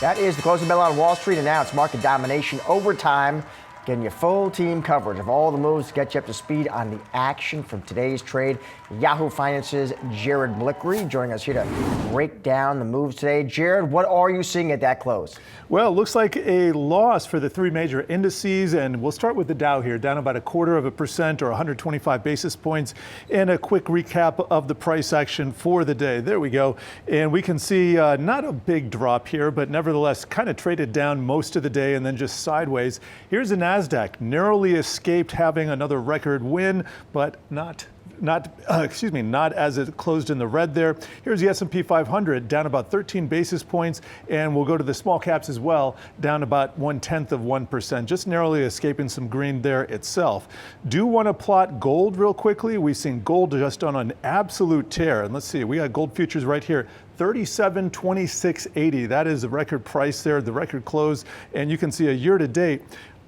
That is the closing bell on Wall Street, and now it's market domination overtime, getting you full team coverage of all the moves to get you up to speed on the action from today's trade. Yahoo Finance's Jared Blickery joining us here to break down the moves today. Jared, what are you seeing at that close? Well, it looks like a loss for the three major indices, and we'll start with the Dow here, down about 0.25% or 125 basis points, and a quick recap of the price action for the day. There we go. And we can see not a big drop here, but nevertheless kind of traded down most of the day and then just sideways. Here's the NASDAQ, narrowly escaped having another record win, but not as it closed in the red there. Here's the S&P 500 down about 13 basis points, and we'll go to the small caps as well, down about 0.1%, just narrowly escaping some green there itself. Do want to plot gold real quickly. We've seen gold just on an absolute tear, and let's see, we got gold futures right here. 37.2680. That is the record price there, the record close, and you can see a year to date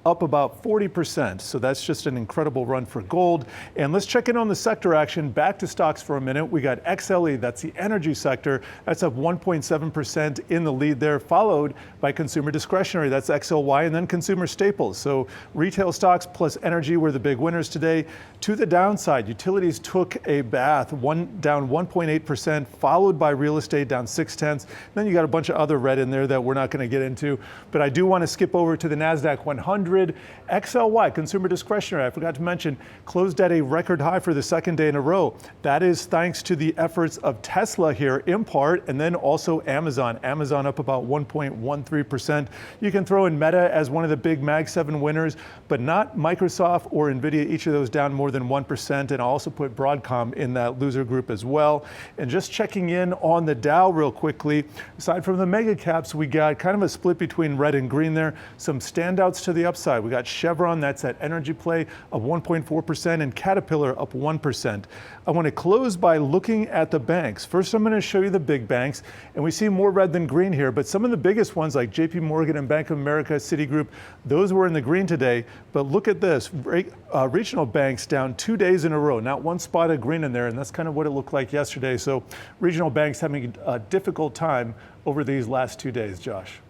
up about 40%. So that's just an incredible run for gold. And let's check in on the sector action. Back to stocks for a minute. We got XLE, that's the energy sector. That's up 1.7% in the lead there, followed by consumer discretionary. That's XLY, and then consumer staples. So retail stocks plus energy were the big winners today. To the downside, utilities took a bath, down 1.8%, followed by real estate down 0.6. Then you got a bunch of other red in there that we're not going to get into. But I do want to skip over to the NASDAQ 100. XLY, consumer discretionary, I forgot to mention, closed at a record high for the second day in a row. That is thanks to the efforts of Tesla here in part, and then also Amazon. Amazon up about 1.13%. You can throw in Meta as one of the big Mag 7 winners, but not Microsoft or Nvidia, each of those down more than 1%. And I'll also put Broadcom in that loser group as well. And just checking in on the Dow real quickly, aside from the mega caps, we got kind of a split between red and green there. Some standouts to the upside. We got Chevron, that's that energy play, up 1.4%, and Caterpillar up 1%. I want to close by looking at the banks. First, I'm going to show you the big banks, and we see more red than green here, but some of the biggest ones like JP Morgan and Bank of America, Citigroup, those were in the green today. But look at this, regional banks down 2 days in a row, not one spot of green in there, and that's kind of what it looked like yesterday. So regional banks having a difficult time over these last 2 days, Josh.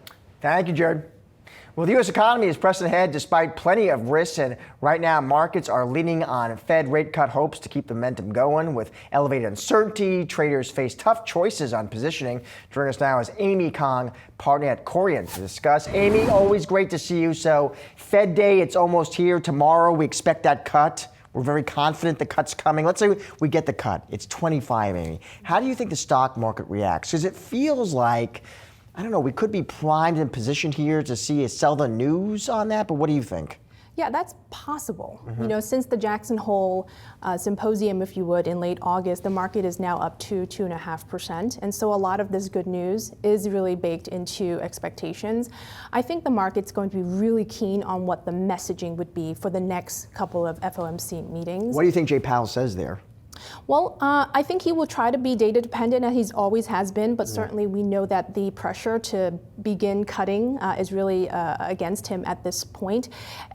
Thank you, Jared. Well, the U.S. economy is pressing ahead despite plenty of risks, and right now markets are leaning on Fed rate cut hopes to keep the momentum going. With elevated uncertainty, traders face tough choices on positioning. Joining us now is Amy Kong, partner at Corian, to discuss. Amy, always great to see you. So Fed Day, it's almost here. Tomorrow we expect that cut. We're very confident the cut's coming. Let's say we get the cut. It's 25, Amy. How do you think the stock market reacts? Because it feels like, I don't know, we could be primed and positioned here to see a sell the news on that, but what do you think? Yeah, that's possible. You know, since the Jackson Hole symposium, if you would, in late August, the market is now up to 2.5%. And so a lot of this good news is really baked into expectations. I think the market's going to be really keen on what the messaging would be for the next couple of FOMC meetings. What do you think Jay Powell says there? Well, I think he will try to be data dependent, as he always has been, but certainly we know that the pressure to begin cutting is really against him at this point.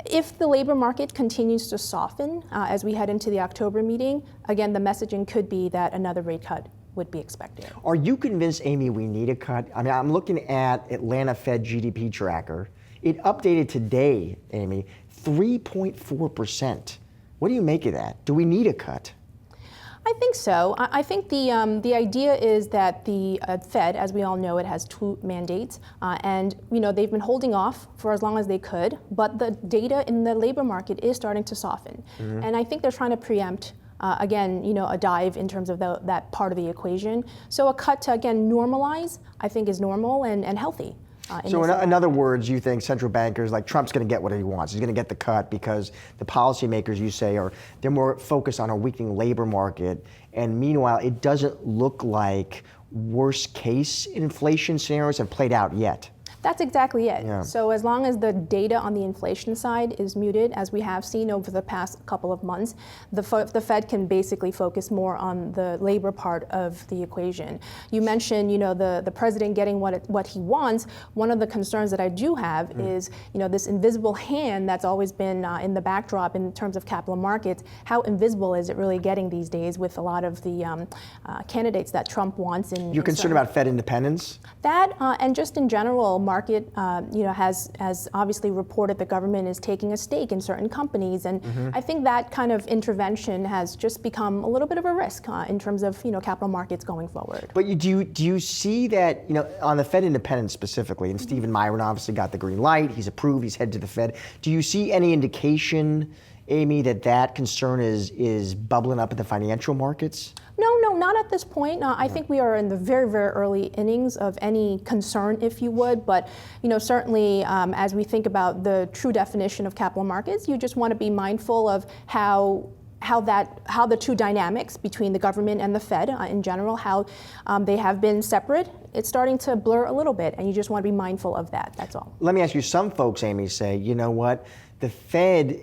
If the labor market continues to soften as we head into the October meeting, again, the messaging could be that another rate cut would be expected. Are you convinced, Amy, we need a cut? I mean, I'm looking at Atlanta Fed GDP tracker. It updated today, Amy, 3.4%. What do you make of that? Do we need a cut? I think so. I think the idea is that the Fed, as we all know, it has two mandates, and you know they've been holding off for as long as they could. But the data in the labor market is starting to soften, and I think they're trying to preempt. Again, you know, a dive in terms of that part of the equation. So a cut to, again, normalize, I think is normal and healthy. So in other words, you think central bankers, like Trump's going to get what he wants. He's going to get the cut because the policymakers, you say, they're more focused on a weakening labor market. And meanwhile, it doesn't look like worst case inflation scenarios have played out yet. That's exactly it. Yeah. So as long as the data on the inflation side is muted, as we have seen over the past couple of months, the Fed can basically focus more on the labor part of the equation. You mentioned, you know, the president getting what he wants. One of the concerns that I do have is, you know, this invisible hand that's always been in the backdrop in terms of capital markets. How invisible is it really getting these days with a lot of the candidates that Trump wants? You're concerned about Fed independence? That and just in general, market, has obviously reported the government is taking a stake in certain companies, and I think that kind of intervention has just become a little bit of a risk in terms of capital markets going forward. But do you see that on the Fed independence specifically, and Stephen Myron obviously got the green light, he's approved, he's headed to the Fed. Do you see any indication, Amy, that concern is bubbling up in the financial markets? No, not at this point. I think we are in the very, very early innings of any concern, if you would. But certainly, as we think about the true definition of capital markets, you just want to be mindful of how the two dynamics between the government and the Fed in general, how they have been separate. It's starting to blur a little bit, and you just want to be mindful of that. That's all. Let me ask you, some folks, Amy, say, you know what? The Fed,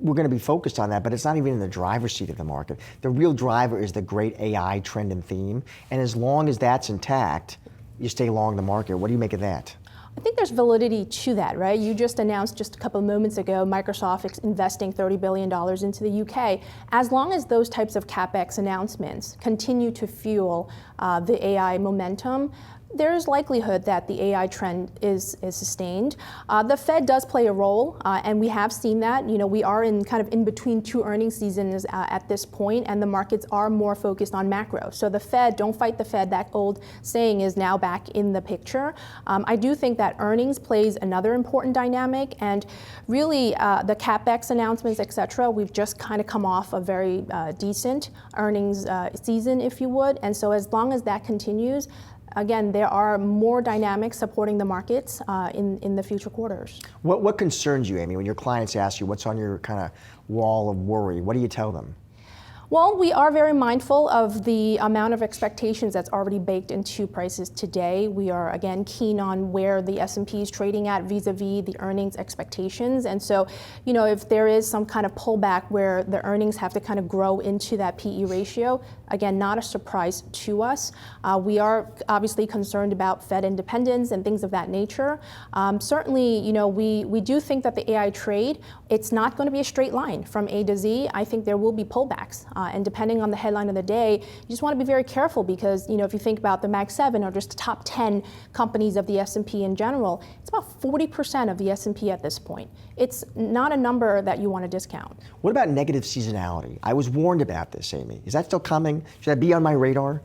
we're going to be focused on that, but it's not even in the driver's seat of the market. The real driver is the great AI trend and theme. And as long as that's intact, you stay long the market. What do you make of that? I think there's validity to that, right? You just announced just a couple of moments ago, Microsoft investing $30 billion into the UK. As long as those types of CapEx announcements continue to fuel the AI momentum, there is likelihood that the AI trend is sustained. The Fed does play a role, and we have seen that. We are in kind of in between two earnings seasons at this point, and the markets are more focused on macro. So the Fed, don't fight the Fed, that old saying is now back in the picture. I do think that earnings plays another important dynamic, and really the CapEx announcements, et cetera, we've just kind of come off a very decent earnings season, if you would. And so as long as that continues, again, there are more dynamics supporting the markets in the future quarters. What concerns you, Amy, when your clients ask you what's on your kind of wall of worry? What do you tell them? Well, we are very mindful of the amount of expectations that's already baked into prices today. We are, again, keen on where the S&P is trading at vis-a-vis the earnings expectations. And so, if there is some kind of pullback where the earnings have to kind of grow into that PE ratio, again, not a surprise to us. We are obviously concerned about Fed independence and things of that nature. Certainly, we do think that the AI trade, it's not going to be a straight line from A to Z. I think there will be pullbacks. And depending on the headline of the day, you just want to be very careful because, if you think about the Mag 7 or just the top 10 companies of the S&P in general, it's about 40% of the S&P at this point. It's not a number that you want to discount. What about negative seasonality? I was warned about this, Amy. Is that still coming? Should that be on my radar?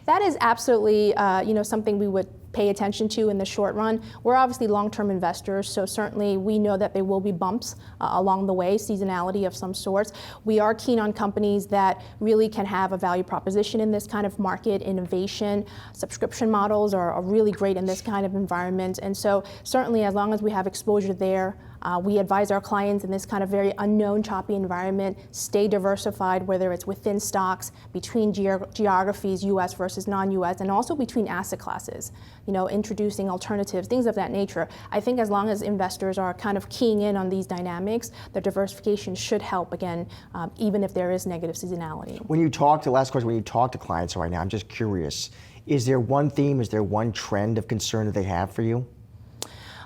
That is absolutely, something we would pay attention to in the short run. We're obviously long-term investors, so certainly we know that there will be bumps along the way, seasonality of some sorts. We are keen on companies that really can have a value proposition in this kind of market, innovation. Subscription models are really great in this kind of environment. And so certainly as long as we have exposure there, we advise our clients in this kind of very unknown, choppy environment, stay diversified, whether it's within stocks, between geographies, US versus non-US, and also between asset classes, introducing alternatives, things of that nature. I think as long as investors are kind of keying in on these dynamics, the diversification should help, again, even if there is negative seasonality. Last question, when you talk to clients right now, I'm just curious, is there one theme, is there one trend of concern that they have for you?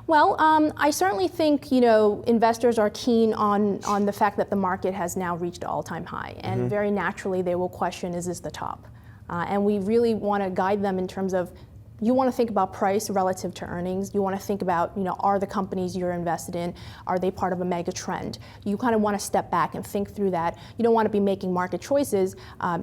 Well, I certainly think, investors are keen on the fact that the market has now reached an all-time high. And very naturally, they will question, is this the top? And we really want to guide them in terms of, you want to think about price relative to earnings. You want to think about, are the companies you're invested in, are they part of a mega trend? You kind of want to step back and think through that. You don't want to be making market choices,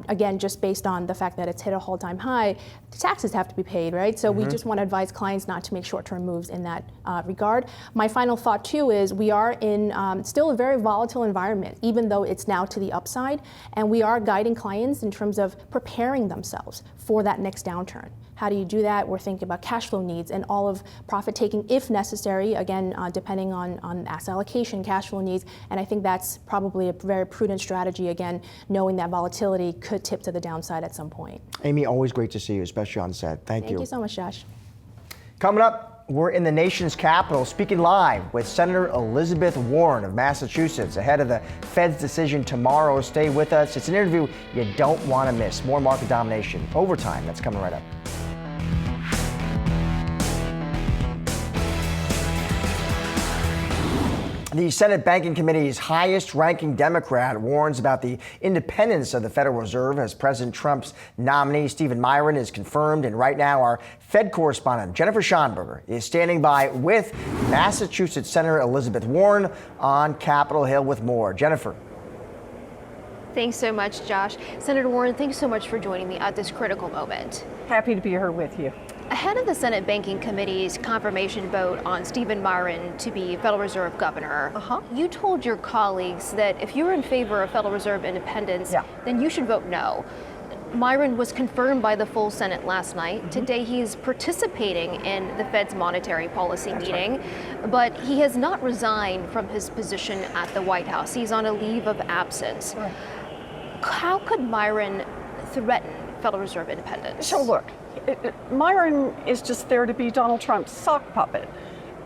again, just based on the fact that it's hit a all-time high. The taxes have to be paid, right? So we just want to advise clients not to make short-term moves in that regard. My final thought, too, is we are in still a very volatile environment, even though it's now to the upside. And we are guiding clients in terms of preparing themselves for that next downturn. How do you do that? We're thinking about cash flow needs and all of profit taking if necessary, again, depending on asset allocation, cash flow needs. And I think that's probably a very prudent strategy, again, knowing that volatility could tip to the downside at some point. Amy, always great to see you, especially on set. Thank you. Thank you so much, Josh. Coming up, we're in the nation's capital speaking live with Senator Elizabeth Warren of Massachusetts ahead of the Fed's decision tomorrow. Stay with us. It's an interview you don't want to miss. More market domination, overtime. That's coming right up. The Senate Banking Committee's highest-ranking Democrat warns about the independence of the Federal Reserve as President Trump's nominee, Stephen Myron, is confirmed. And right now, our Fed correspondent, Jennifer Schonberger, is standing by with Massachusetts Senator Elizabeth Warren on Capitol Hill with more. Jennifer. Thanks so much, Josh. Senator Warren, thanks so much for joining me at this critical moment. Happy to be here with you. Ahead of the Senate Banking Committee's confirmation vote on Stephen Myron to be Federal Reserve Governor, you told your colleagues that if you're in favor of Federal Reserve independence, then you should vote no. Myron was confirmed by the full Senate last night. Today he's participating in the Fed's monetary policy meeting, but he has not resigned from his position at the White House. He's on a leave of absence. How could Myron threaten Federal Reserve independence? So look, Myron is just there to be Donald Trump's sock puppet.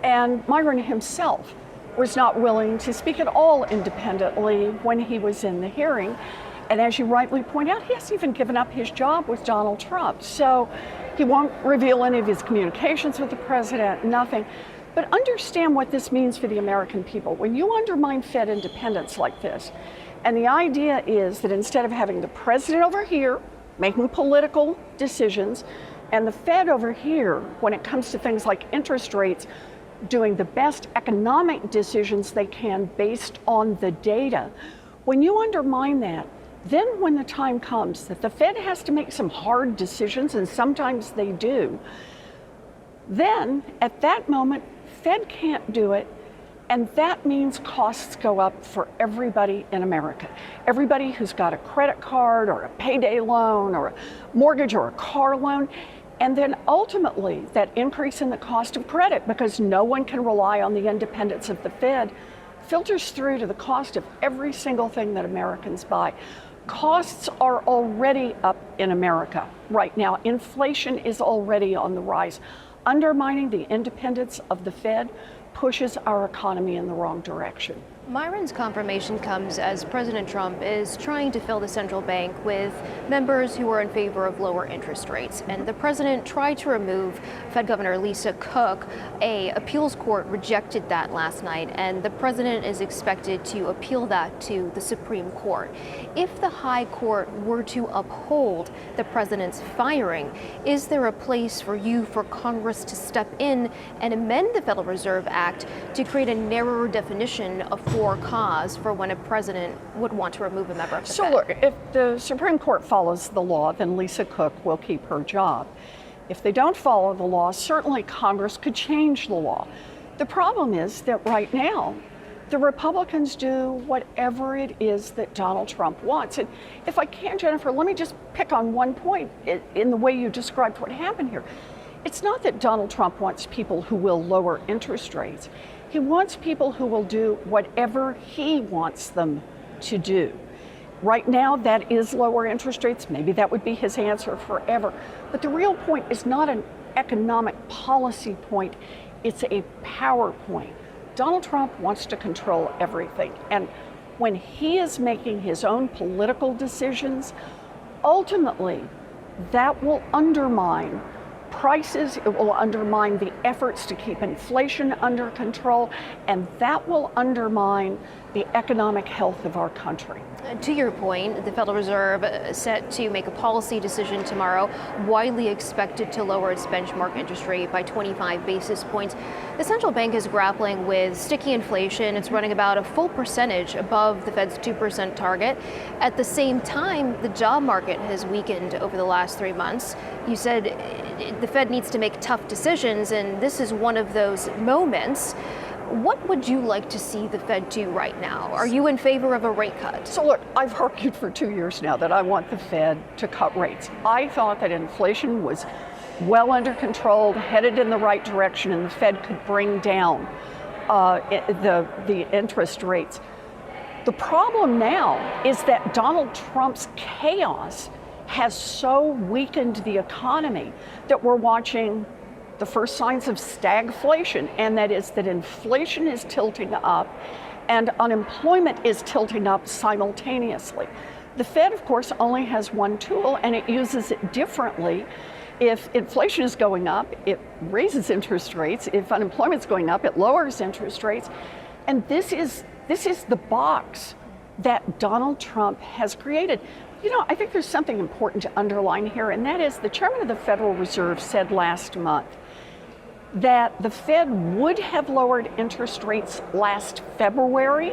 And Myron himself was not willing to speak at all independently when he was in the hearing. And as you rightly point out, he hasn't even given up his job with Donald Trump. So he won't reveal any of his communications with the president, nothing. But understand what this means for the American people. When you undermine Fed independence like this, and the idea is that instead of having the president over here making political decisions, and the Fed over here, when it comes to things like interest rates, doing the best economic decisions they can based on the data. When you undermine that, then when the time comes that the Fed has to make some hard decisions, and sometimes they do, then at that moment, Fed can't do it. And that means costs go up for everybody in America. Everybody who's got a credit card or a payday loan or a mortgage or a car loan. And then ultimately that increase in the cost of credit, because no one can rely on the independence of the Fed, filters through to the cost of every single thing that Americans buy. Costs are already up in America right now. Inflation is already on the rise. Undermining the independence of the Fed pushes our economy in the wrong direction. Myron's confirmation comes as President Trump is trying to fill the central bank with members who are in favor of lower interest rates. And the president tried to remove Fed Governor Lisa Cook. A appeals court rejected that last night, and the president is expected to appeal that to the Supreme Court. If the high court were to uphold the president's firing, is there a place for Congress to step in and amend the Federal Reserve Act to create a narrower definition of for cause for when a president would want to remove a member of the Fed? So look, if the Supreme Court follows the law, then Lisa Cook will keep her job. If they don't follow the law, certainly Congress could change the law. The problem is that right now, the Republicans do whatever it is that Donald Trump wants. And if I can, Jennifer, let me just pick on one point in the way you described what happened here. It's not that Donald Trump wants people who will lower interest rates. He wants people who will do whatever he wants them to do. Right now, that is lower interest rates. Maybe that would be his answer forever. But the real point is not an economic policy point. It's a power point. Donald Trump wants to control everything. And when he is making his own political decisions, ultimately, that will undermine prices, it will undermine the efforts to keep inflation under control, and that will undermine the economic health of our country. To your point, the Federal Reserve set to make a policy decision tomorrow, widely expected to lower its benchmark interest rate by 25 basis points. The central bank is grappling with sticky inflation. It's running about a full percentage above the Fed's 2% target. At the same time, the job market has weakened over the last 3 months. You said the Fed needs to make tough decisions, and this is one of those moments. What would you like to see the Fed do right now? Are you in favor of a rate cut? So look, I've argued for 2 years now that I want the Fed to cut rates. I thought that inflation was well under control, headed in the right direction, and the Fed could bring down the interest rates. The problem now is that Donald Trump's chaos has so weakened the economy that we're watching the first signs of stagflation, and that is that inflation is tilting up and unemployment is tilting up simultaneously. The Fed, of course, only has one tool, and it uses it differently. If inflation is going up, it raises interest rates. If unemployment is going up, it lowers interest rates. And this is the box that Donald Trump has created. You know, I think there's something important to underline here, and that is the chairman of the Federal Reserve said last month that the Fed would have lowered interest rates last February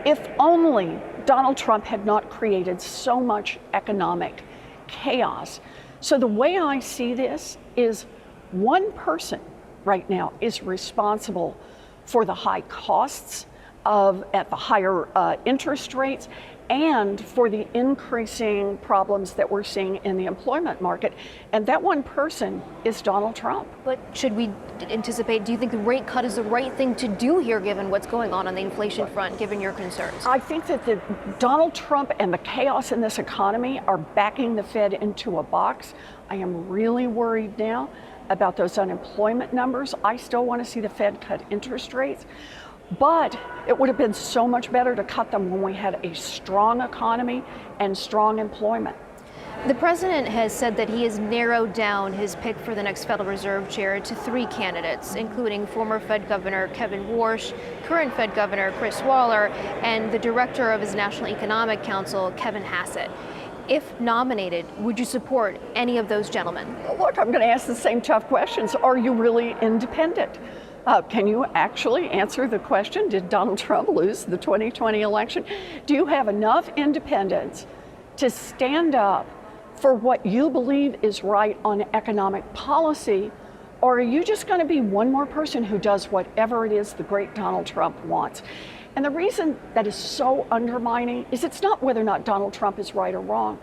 if only Donald Trump had not created so much economic chaos. So the way I see this is one person right now is responsible for the high costs at the higher interest rates and for the increasing problems that we're seeing in the employment market. And that one person is Donald Trump. But should we anticipate, do you think the rate cut is the right thing to do here, given what's going on the inflation front, given your concerns? I think that Donald Trump and the chaos in this economy are backing the Fed into a box. I am really worried now about those unemployment numbers. I still want to see the Fed cut interest rates. But it would have been so much better to cut them when we had a strong economy and strong employment. The president has said that he has narrowed down his pick for the next Federal Reserve chair to 3 candidates, including former Fed Governor Kevin Warsh, current Fed Governor Chris Waller, and the director of his National Economic Council, Kevin Hassett. If nominated, would you support any of those gentlemen? Look, I'm going to ask the same tough questions. Are you really independent? Can you actually answer the question, did Donald Trump lose the 2020 election? Do you have enough independence to stand up for what you believe is right on economic policy? Or are you just going to be one more person who does whatever it is the great Donald Trump wants? And the reason that is so undermining is it's not whether or not Donald Trump is right or wrong.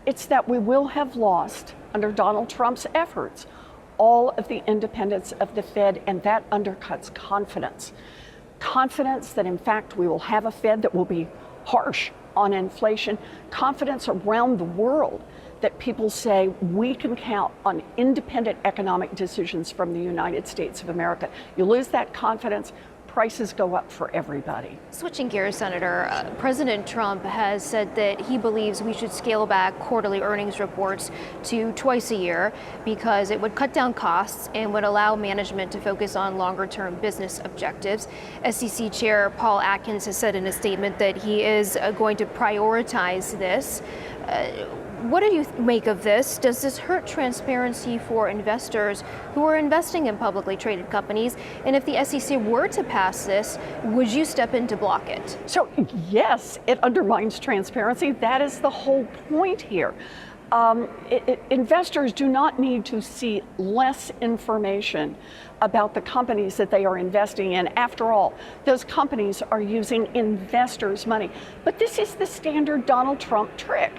It's that we will have lost, under Donald Trump's efforts, all of the independence of the Fed, and that undercuts confidence. Confidence that, in fact, we will have a Fed that will be harsh on inflation. Confidence around the world that people say we can count on independent economic decisions from the United States of America. You lose that confidence, prices go up for everybody. Switching gears, Senator, President Trump has said that he believes we should scale back quarterly earnings reports to twice a year because it would cut down costs and would allow management to focus on longer-term business objectives. SEC Chair Paul Atkins has said in a statement that he is going to prioritize this. What do you make of this? Does this hurt transparency for investors who are investing in publicly traded companies? And if the SEC were to pass this, would you step in to block it? So yes, it undermines transparency. That is the whole point here. Investors do not need to see less information about the companies that they are investing in. After all, those companies are using investors' money. But this is the standard Donald Trump trick.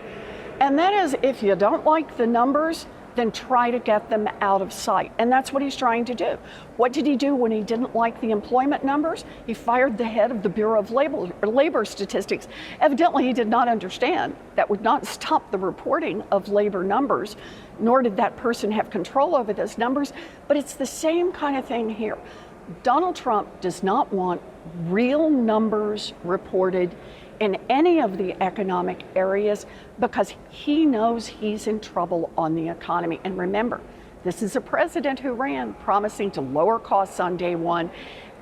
And that is, if you don't like the numbers, then try to get them out of sight. And that's what he's trying to do. What did he do when he didn't like the employment numbers? He fired the head of the Bureau of Labor Statistics. Evidently, he did not understand that would not stop the reporting of labor numbers, nor did that person have control over those numbers. But it's the same kind of thing here. Donald Trump does not want real numbers reported in any of the economic areas because he knows he's in trouble on the economy. And remember, this is a president who ran promising to lower costs on day one,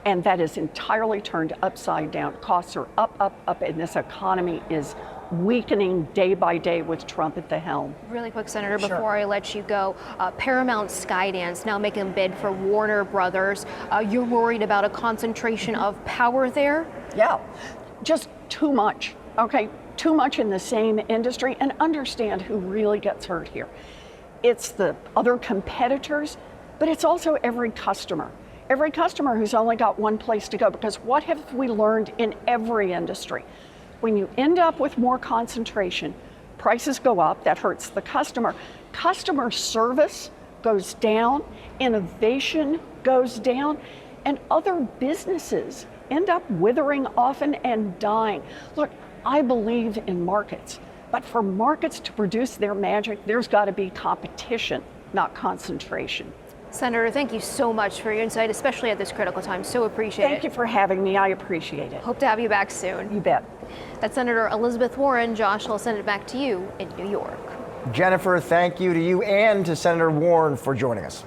and that is entirely turned upside down. Costs are up, and this economy is weakening day by day with Trump at the helm. Really quick, Senator, before I let you go, Paramount Skydance now making a bid for Warner Brothers. You're worried about a concentration of power there? Yeah, just too much, okay? Too much in the same industry, and understand who really gets hurt here. It's the other competitors, but it's also every customer. Every customer who's only got one place to go, because what have we learned in every industry? When you end up with more concentration, prices go up, that hurts the customer. Customer service goes down, innovation goes down, and other businesses end up withering often and dying. Look, I believe in markets, but for markets to produce their magic, there's got to be competition, not concentration. Senator, thank you so much for your insight, especially at this critical time. So appreciate it. Thank you for having me. I appreciate it. Hope to have you back soon. You bet. That's Senator Elizabeth Warren. Josh, I'll send it back to you in New York. Jennifer, thank you to you and to Senator Warren for joining us.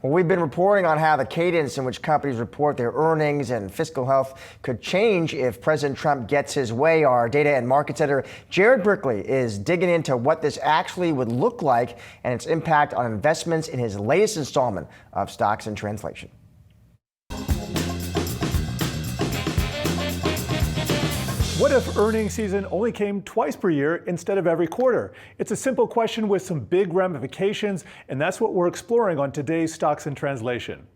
Well, we've been reporting on how the cadence in which companies report their earnings and fiscal health could change if President Trump gets his way. Our data and markets editor, Jared Brickley, is digging into what this actually would look like and its impact on investments in his latest installment of Stocks in Translation. What if earnings season only came twice per year instead of every quarter? It's a simple question with some big ramifications, and that's what we're exploring on today's Stocks in Translation.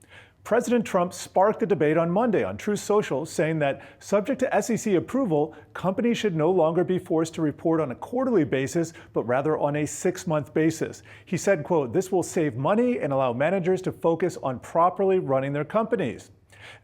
President Trump sparked the debate on Monday on Truth Social, saying that subject to SEC approval, companies should no longer be forced to report on a quarterly basis, but rather on a 6-month basis. He said, quote, "This will save money and allow managers to focus on properly running their companies."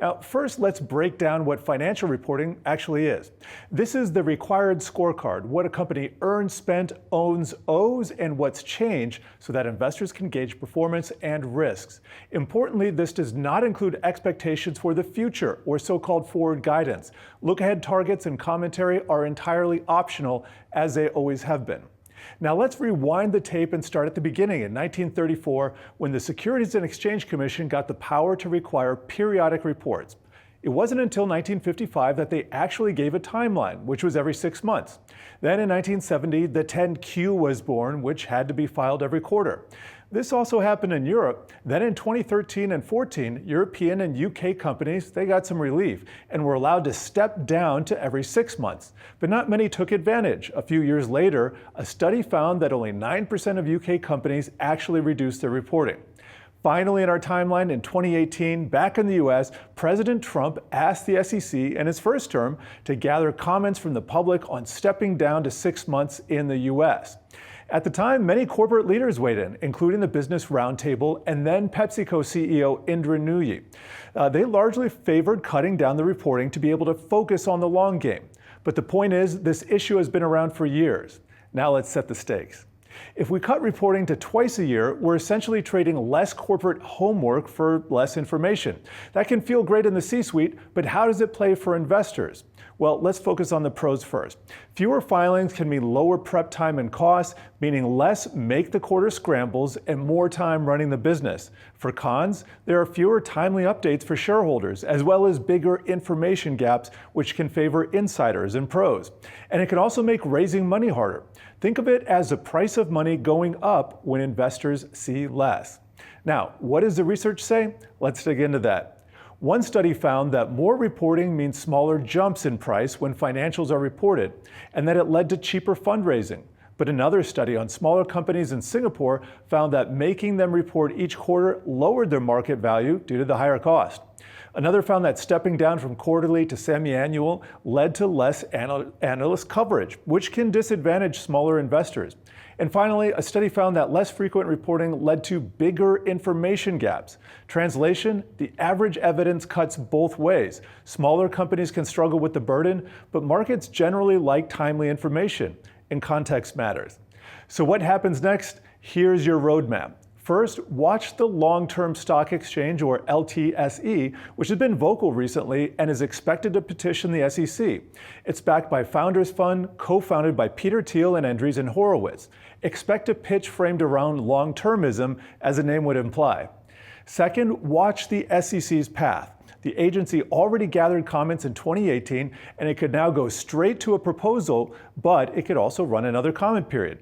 Now, first, let's break down what financial reporting actually is. This is the required scorecard, what a company earns, spent, owns, owes, and what's changed so that investors can gauge performance and risks. Importantly, this does not include expectations for the future or so-called forward guidance. Look-ahead targets and commentary are entirely optional, as they always have been. Now let's rewind the tape and start at the beginning in 1934, when the Securities and Exchange Commission got the power to require periodic reports. It wasn't until 1955 that they actually gave a timeline, which was every 6 months. Then in 1970, the 10Q was born, which had to be filed every quarter. This also happened in Europe. Then in 2013 and 14, European and UK companies, they got some relief and were allowed to step down to every 6 months. But not many took advantage. A few years later, a study found that only 9% of UK companies actually reduced their reporting. Finally, in our timeline in 2018, back in the US, President Trump asked the SEC in his first term to gather comments from the public on stepping down to 6 months in the US. At the time, many corporate leaders weighed in, including the Business Roundtable and then PepsiCo CEO Indra Nooyi. They largely favored cutting down the reporting to be able to focus on the long game. But the point is, this issue has been around for years. Now let's set the stakes. If we cut reporting to twice a year, we're essentially trading less corporate homework for less information. That can feel great in the C-suite, but how does it play for investors? Well, let's focus on the pros first. Fewer filings can mean lower prep time and costs, meaning less make-the-quarter scrambles and more time running the business. For cons, there are fewer timely updates for shareholders, as well as bigger information gaps, which can favor insiders and pros. And it can also make raising money harder. Think of it as the price of money going up when investors see less. Now, what does the research say? Let's dig into that. One study found that more reporting means smaller jumps in price when financials are reported, and that it led to cheaper fundraising. But another study on smaller companies in Singapore found that making them report each quarter lowered their market value due to the higher cost. Another found that stepping down from quarterly to semi-annual led to less analyst coverage, which can disadvantage smaller investors. And finally, a study found that less frequent reporting led to bigger information gaps. Translation, the average evidence cuts both ways. Smaller companies can struggle with the burden, but markets generally like timely information, and context matters. So what happens next? Here's your roadmap. First, watch the Long-Term Stock Exchange, or LTSE, which has been vocal recently and is expected to petition the SEC. It's backed by Founders Fund, co-founded by Peter Thiel and Andreessen Horowitz. Expect a pitch framed around long-termism, as the name would imply. Second, watch the SEC's path. The agency already gathered comments in 2018, and it could now go straight to a proposal, but it could also run another comment period.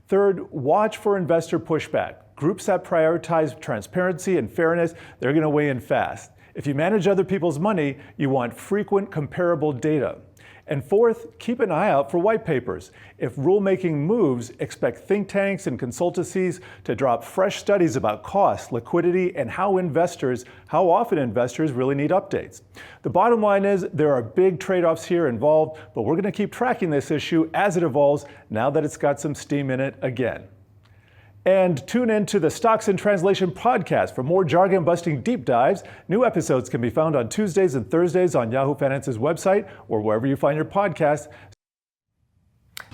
Third, watch for investor pushback. Groups that prioritize transparency and fairness, they're going to weigh in fast. If you manage other people's money, you want frequent comparable data. And fourth, keep an eye out for white papers. If rulemaking moves, expect think tanks and consultancies to drop fresh studies about cost, liquidity, and how often investors really need updates. The bottom line is there are big trade-offs here involved, but we're going to keep tracking this issue as it evolves now that it's got some steam in it again. And tune in to the Stocks in Translation podcast for more jargon-busting deep dives. New episodes can be found on Tuesdays and Thursdays on Yahoo Finance's website or wherever you find your podcasts.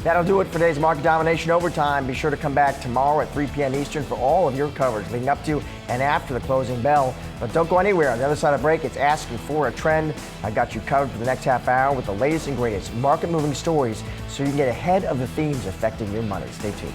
That'll do it for today's Market Domination Overtime. Be sure to come back tomorrow at 3 p.m. Eastern for all of your coverage leading up to and after the closing bell. But don't go anywhere. On the other side of the break, it's Asking for a Trend. I got you covered for the next half hour with the latest and greatest market-moving stories so you can get ahead of the themes affecting your money. Stay tuned.